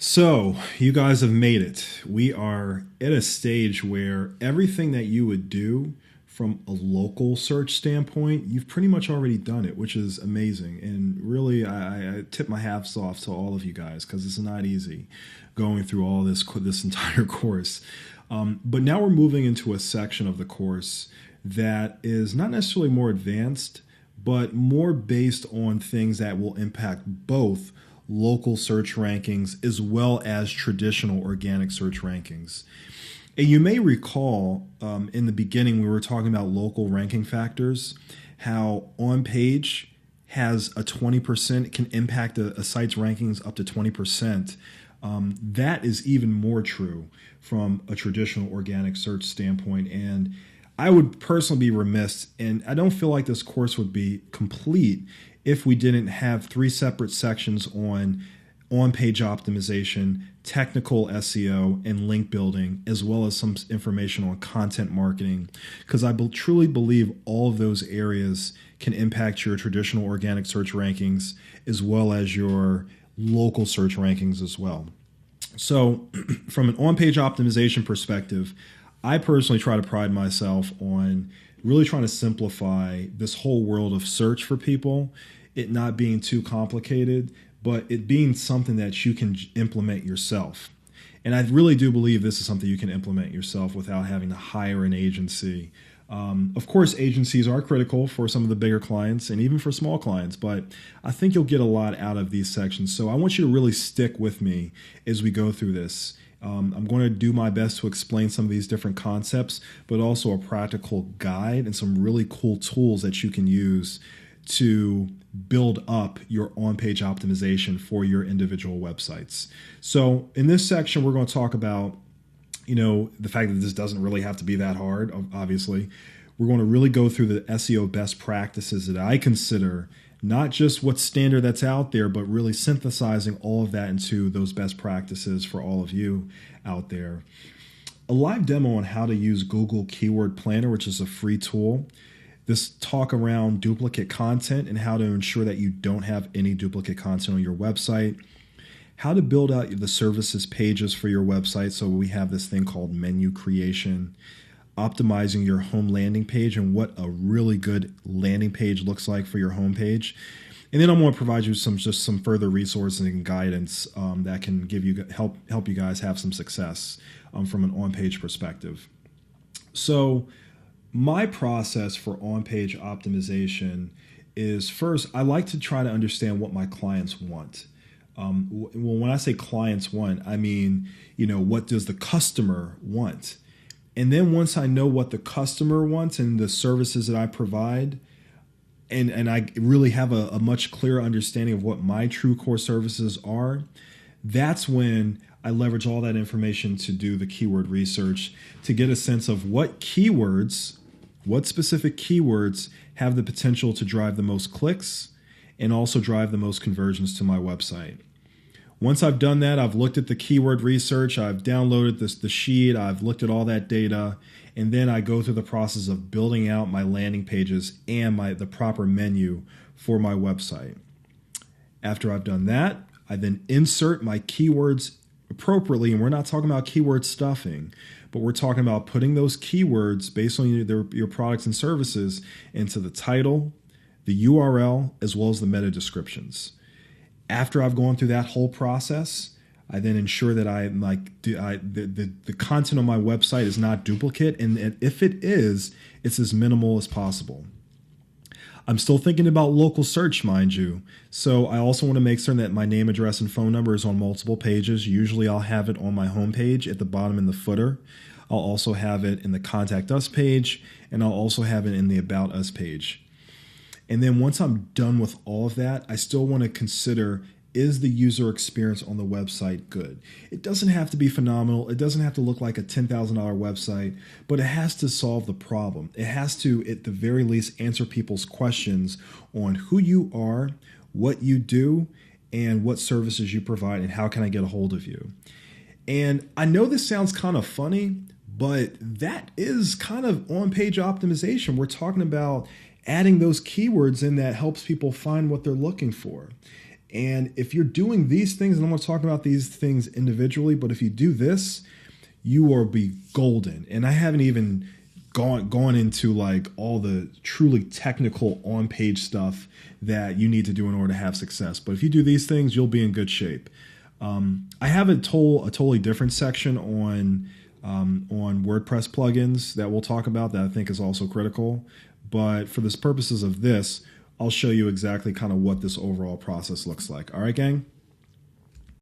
So, you guys have made it. We are at a stage where everything that you would do from a local search standpoint, you've pretty much already done it, which is amazing. And really, I tip my hats off to all of you guys because it's not easy going through all this entire course. But now we're moving into a section of the course that is not necessarily more advanced, but more based on things that will impact both local search rankings as well as traditional organic search rankings. And you may recall in the beginning we were talking about local ranking factors, how on page has a 20% can impact a site's rankings up to 20%. That is even more true from a traditional organic search standpoint. And I would personally be remiss, and I don't feel like this course would be complete if we didn't have three separate sections on-page optimization, technical SEO, and link building, as well as some information on content marketing, because I truly believe all of those areas can impact your traditional organic search rankings as well as your local search rankings as well. So from an on-page optimization perspective, I personally try to pride myself on really trying to simplify this whole world of search for people, it not being too complicated, but it being something that you can implement yourself. And I really do believe this is something you can implement yourself without having to hire an agency. Of course, agencies are critical for some of the bigger clients and even for small clients, but I think you'll get a lot out of these sections. So I want you to really stick with me as we go through this. I'm going to do my best to explain some of these different concepts, but also a practical guide and some really cool tools that you can use to build up your on-page optimization for your individual websites. So in this section, we're going to talk about, the fact that this doesn't really have to be that hard, obviously. We're going to really go through the SEO best practices that I consider, not just what's standard that's out there, but really synthesizing all of that into those best practices for all of you out there. A live demo on how to use Google Keyword Planner, which is a free tool. This talk around duplicate content and how to ensure that you don't have any duplicate content on your website. How to build out the services pages for your website. So we have this thing called menu creation. Optimizing your home landing page and what a really good landing page looks like for your home page. And then I'm going to provide you some further resources and guidance that can help you guys have some success from an on-page perspective. So my process for on-page optimization is, first, I like to try to understand what my clients want. When I say clients want, I mean, what does the customer want? And then once I know what the customer wants and the services that I provide, and I really have a much clearer understanding of what my true core services are, that's when I leverage all that information to do the keyword research to get a sense of what specific keywords have the potential to drive the most clicks and also drive the most conversions to my website. Once I've done that, I've looked at the keyword research, I've downloaded the sheet, I've looked at all that data, and then I go through the process of building out my landing pages and the proper menu for my website. After I've done that, I then insert my keywords appropriately, and we're not talking about keyword stuffing, but we're talking about putting those keywords based on your products and services into the title, the URL, as well as the meta descriptions. After I've gone through that whole process, I then ensure that the content on my website is not duplicate, and if it is, it's as minimal as possible. I'm still thinking about local search, mind you. So I also want to make certain that my name, address, and phone number is on multiple pages. Usually I'll have it on my homepage at the bottom in the footer. I'll also have it in the Contact Us page, and I'll also have it in the About Us page. And then once I'm done with all of that, I still want to consider, is the user experience on the website good? It doesn't have to be phenomenal. It doesn't have to look like a $10,000 website, but it has to solve the problem. It has to, at the very least, answer people's questions on who you are, what you do, and what services you provide, and how can I get a hold of you. And I know this sounds kind of funny, but that is kind of on-page optimization. We're talking about adding those keywords in that helps people find what they're looking for. And if you're doing these things, and I'm going to talk about these things individually, but if you do this, you will be golden. And I haven't even gone into like all the truly technical on-page stuff that you need to do in order to have success. But if you do these things, you'll be in good shape. I have a totally different section on WordPress plugins that we'll talk about that I think is also critical. But for the purposes of this, I'll show you exactly kind of what this overall process looks like. All right, gang?